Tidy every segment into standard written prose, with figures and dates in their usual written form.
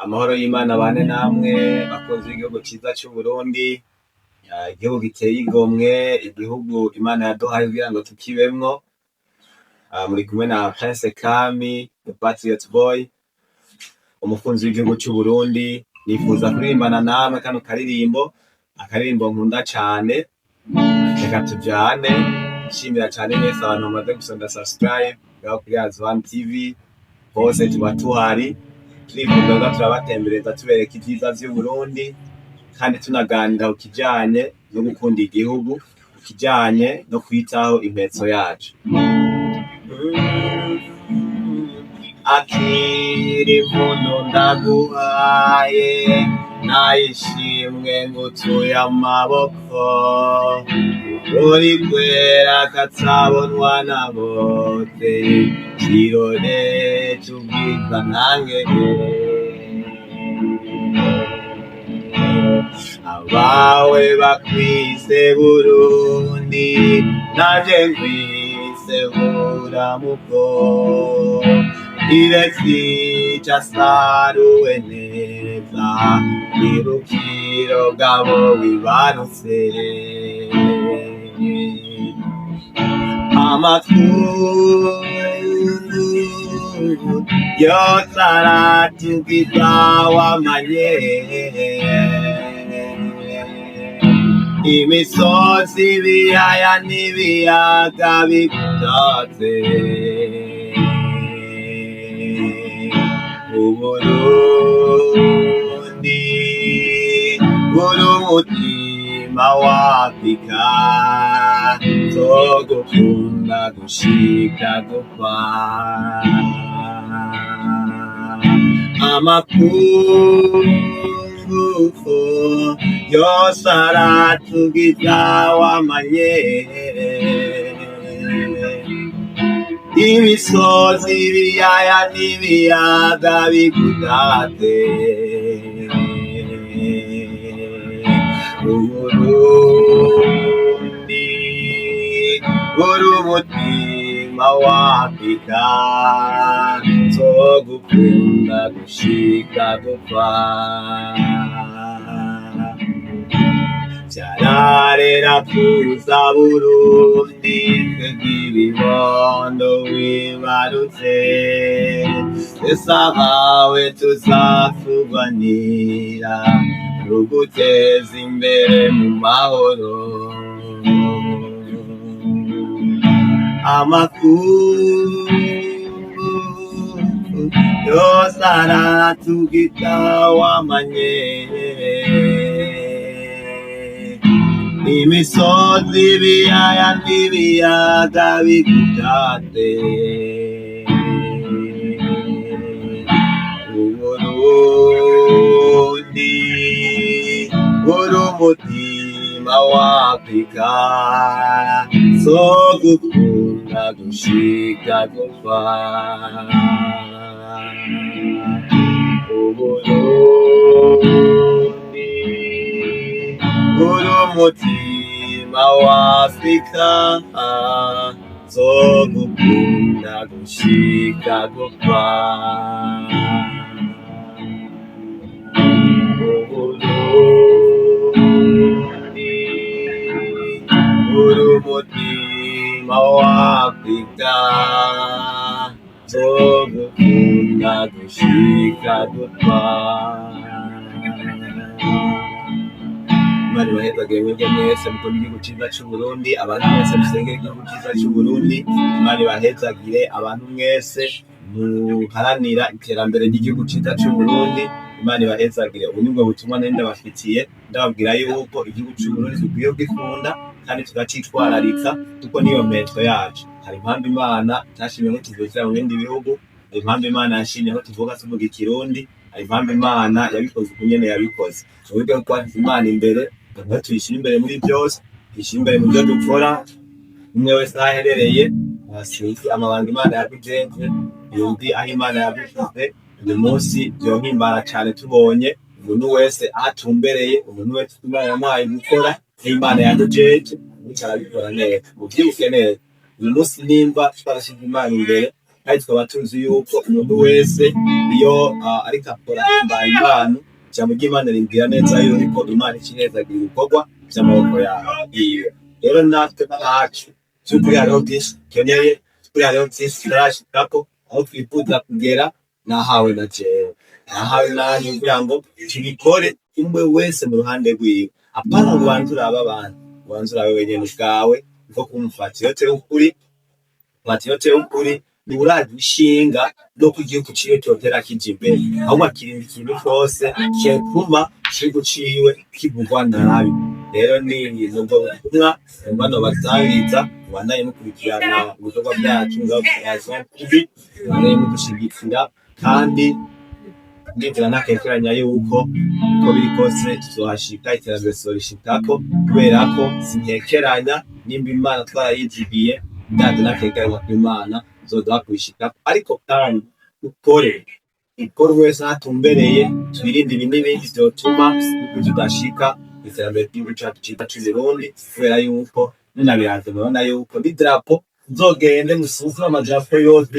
Amahoro y'Imana bane namwe bakozi b'igihugu ciza c'u Burundi, igihugu giteye igomwe, igihugu Imana yaduhaye kugira ngo tukibemwo. Muri kumwe na Prince Kami, the Patriot Boy, umukunzi w'igihugu c'u Burundi. Nifuza kuririmbana namwe kano akaririmbo nkunda cane. Reka tujane. Nshimira cane mwese abantu bamaze gusonda subscribe ngaho kuri Azwan TV, bose tuba tuhari. Turifuza turabatembereza tubereka ivyiza vy'u Burundi, kandi tunaganira ku kijanye no gukunda igihugu, ku kijanye no kwitaho impetso yacu. Akiri muno ndaguhaye, nayishimwe ngutuye amaboko, uri kwera katabonwa na bose, kirore c'ubwiza ntangere. Abawe bakwise Burundi, nanje nkwise buramuko, iresica saruwe neza, irukiro bwabo wibarutse. Amakuru yose aratugiza wamanye, imisozi ibiyaya n'ibiyaga bigutatse. Uburundi buri umutima wa Afrika, nzogukunda gushika gupfa. Amakungu yose aratugiza wamanye, imisozi ibiyaya n'ibiyaga bigutatse. Uburundi buri umutima wa Afrika, nzogukunda gushika gupfa. Vyararera kuza Burundi, twebw'ibibondo wibarutse, twese abawe tuzakurwanira, tuguteza imbere mu mahoro. Amakuru yose aratugiza wamanye, imisozi ibiyaya n'ibiyaga bigutatse. Uburundi buri umutima wa Afrika, nzogukunda gushika gupfa. Uburundi buri umutima wa Afrika, nzogukunda gushika gupfa. Uburundi buri umutima wa Afrika, nzogukunda gushika gupfa. Imana ibahezagire mwebwe mwese mukunda igihugu ciza c'u Burundi, abantu mwese musengera igihugu ciza c'u Burundi. Imana ibahezagire abantu mwese muharanira iterambere ry'igihugu ciza c'u Burundi. Imana ibahezagire. Ubu nibwo butumwa nari ndabafitiye, ndababwira yuko igihugu c'u Burundi dukwiye kugikunda kandi tugacitwararika, kuko niyo mpetso yacu. Hari impamvu Imana itashimye ko tuvukira mu bindi bihugu, hari impamvu Imana yashimye ko tuvuga ikirundi, hari impamvu Imana yabikoze uko nyene yabikoze. Uburyo bwo kwashyize Imana imbere, ngo tuyishyire imbere muri byose, tuyishyire imbere mu byo dukora, umwe wese aho aherereye, sinzi amabanga Imana yadugenje, yundi aho Imana yabishyize. Uyu munsi vyonkimbara cane tubonye umuntu wese atumbereye, umuntu wese Imana yamuhaye gukora, Imana yadujeje, arabikora neza, muvyibuke neza. Uyu munsi nimba twarashize Imana imbere, kandi tukaba tuzi yuko umuntu wese iyo ariko akora impano ijambo ry'Imana rimbwira neza yuko Imana ikinezagira ibikorwa by'amaboko yiwe. Rero natwe ntacu by'ukuri hariho byinshi dukeneye, by'ukuri hariho byinshi turashikako, aho twifuza kugera nahawe na jewe, nahawe nanjye kugira ngo tubikore umwe wese mu ruhande rwiwe, apana ngo ubanze urabe abantu, ubanze urabe wenyene ubwawe, niko kumufatiyote w'ukuri, umufatiyote w'ukuri ni uraje ishinga no kugihugu ciwe cyotera kija imbere, ahubwo akirinda ikintu cose cyatuma igihugu ciwe kivugwa nabi. Rero ni nubwo butumwa bano batangiza ubandanye mukurikirana ibikorwa byacu ngaho kubi ubandanye mudushigikira, kandi ndinjira nakekeranya yuko uko biri kose tuzohashika, iterambere tuzorishikako, kubera ko sinkekeranya nimba Imana twarayizigiye, kandi nakekeranya ko Imana zoduha kubishikako. Ariko kandi ukore wese atumbereye, twirinde ibi n'ibindi vyotuma tudashika iterambere ry'igihugu cacu ciza c'Uburundi, kubera yuko ninabiranze murabona yuko n'idarapo nzogende musuzuma amadarapo yose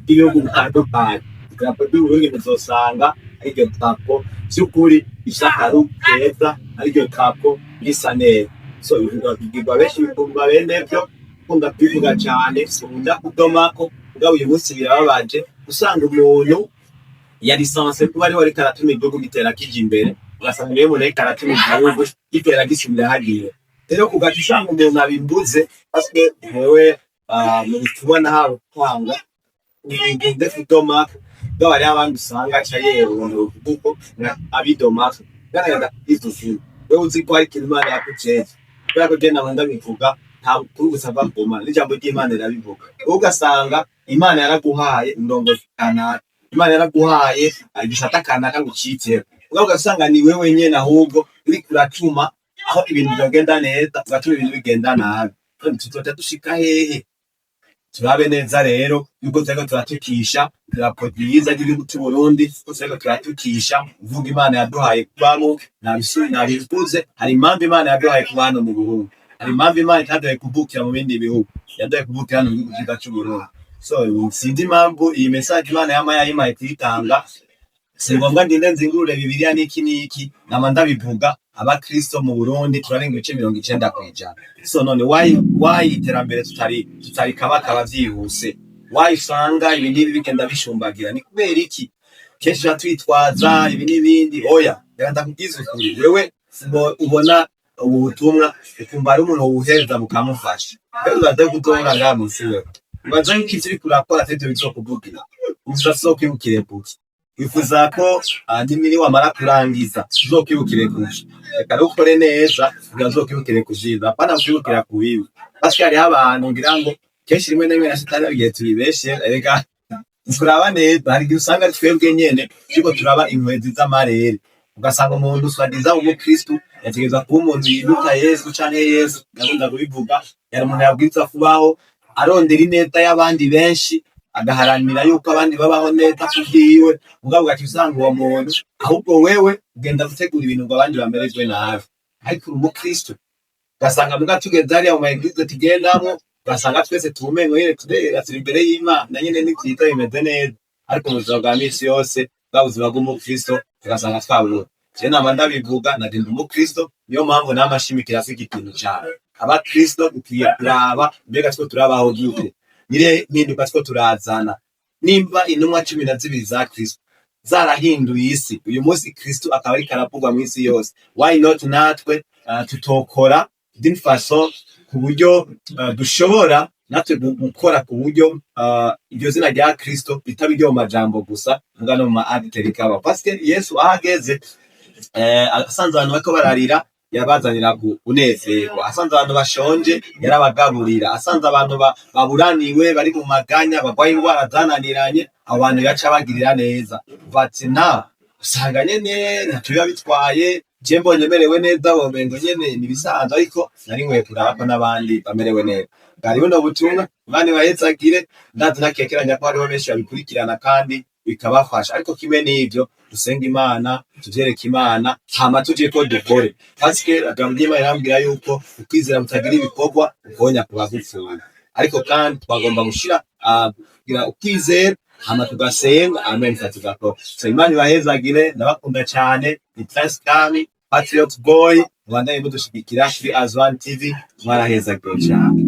y'ibihugu bitandukanye, idarapo ry'Uburundi muzosanga ariryo darapo vy'ukuri rifise akaru keza, ariryo darapo risa neza. So bigirwa benshi bikumva bene vyo, kunda kwivuga cane, kunda kudomako, mugabo uyu munsi birababaje usanga umuntu ya lisanse kuba ari wariko aratuma igihugu gitera kija imbere, ugasanga niwe muntu ariko aratuma igihugu gitera gisubira hariya. Rero kugaca usanga umuntu abimbuze paske wewe mu bitumwa nahawe kwanga nkunde kudomako, mugabo hariho abandi usanga aca yewe kuko abidomako garagenda izuzima. Wewe uzi ko hari ikintu Imana yakujeje, kubera ko je naho ndabivuga nta kuri gusa bagoma, n'ijambo ry'Imana rirabivuga. Ugasanga Imana yaraguhaye indongozi kanaka, Imana yaraguhaye igisata kanaka ngucitse, ugasanga ni wewe nyene ahubwo uri kuratuma aho ibintu bigenda neza ugatuma ibintu bigenda nabi. Tuzoja dushika hehe? Turabe neza rero yuko turiko turatukisha idarapo ryiza ry'igihugu c'Uburundi, turiko turatukisha uvuga Imana yaduhaye kubamo, nabivuze hari impamvu Imana yaduhaye kuba hano mu Burundi, hari impamvu Imana itaduhaye kuvukira mu bindi bihugu, yaduhaye kuvukira hano mu gihugu ciza c'Uburundi. So sinzi impamvu iyi message Imana yama yayimaye kuyitanga, si ngombwa ndinde nzingurure Bibiliya n'iki n'iki, nama ndabivuga abakristo mu Burundi turarenga ibice 90%. So none why iterambere tutari kabaka vyihuse, why usanga ibi n'ibi bigenda bishumbagira? Ni kubera iki kenshi twitwaza ibi n'ibindi? Oya, ndakubwiza ukuri, wewe ubona ubu butumwa ukumva ari umuntu wuheza bukamufasha, rero uraza kutora ngamusi wewe ubaza yuko ivyo uriko urakora atavyo bizokuvugira, uzasokibukire kuki? Wifuza ko nimiri wamara kurangiza uzokibukire kuki? Reka ukore neza uzokibukire kujiza, apana kwibukira kubibi. Basi hariho abantu ngira ngo kenshi rimwe na rimwe na Satani abigiye tubibeshe, reka turaba neza, hari igihe usanga ari twebwe nyene turiko turaba inkwezi z'amarere, ugasanga umuntu uswadiza umukristu yategeza kuba umuntu yibuka Yesu canke Yesu gakunda kubivuga, yari umuntu yabwiza kubaho arondera ineza y'abandi benshi, agaharanira yuko abandi babaho neza kubwiwe, mugabo ugaca usanga uwo muntu ahubwo wewe ugenda gutegura ibintu ngo abandi bamererwe nabi. Ariko umukristo ugasanga muga tugeze hariya mu maeglize tugendamwo, ugasanga twese tumengo nyene tudera turi imbere y'Imana nyene n'ivyita bimeze neza, ariko mu buzima bwa misi yose bwa buzima bw'umukristo ugasanga twabura. Je nama ndabivuga nadinda umukristo, niyo mpamvu namashimikira afite ikintu cyane abakristo dukwiye kuraba mbega two turabaho gute, nire mpinduka two turazana. Nimba intumwa 12 za Kristo zarahinduye isi, uyu munsi Kristo akaba ari karapugwa mu isi yose, why not natwe tutokora d'une façon ku buryo dushobora natwe gukora ku buryo iryo zina rya Kristo bitabiryo mu majambo gusa, mugano mu aditeri kaba, parce que Yesu ahageze asanze abantu bako bararira yabazanira kunezerwa, asanze abantu bashonje yarabagaburira, asanze abantu baburaniwe bari mu maganya bagwaye indwara zananiranye, abantu yaca bagirira neza. Bati na usanga nyene natuya bitwaye, je mbonye merewe neza bomengo nyene nibisanzwe, ariko nari nkwiye kuraba ko n'abandi bamerewe neza. Bwari buno butumwa bane bahetsagire, ndazi nakekeranya ko hariho benshi babikurikirana kandi bikabafasha, ariko kimwe n'ivyo dusenga Imana, tuvyereka Imana, hama tuje ko dukore, parce que agamye Imana irambwira yuko ukwizera mutagira ibikorwa ukonya kuba gupfuye. ariko kandi twagomba gushira ukwizera hama tugasenga, amen, tugakora. So Imana ibahezagire, ndabakunda cyane. Ni Prince Kami, Patriot Boy, Rwanda mudushigikira kuri Azwan TV, mwarahezagiwe cyane.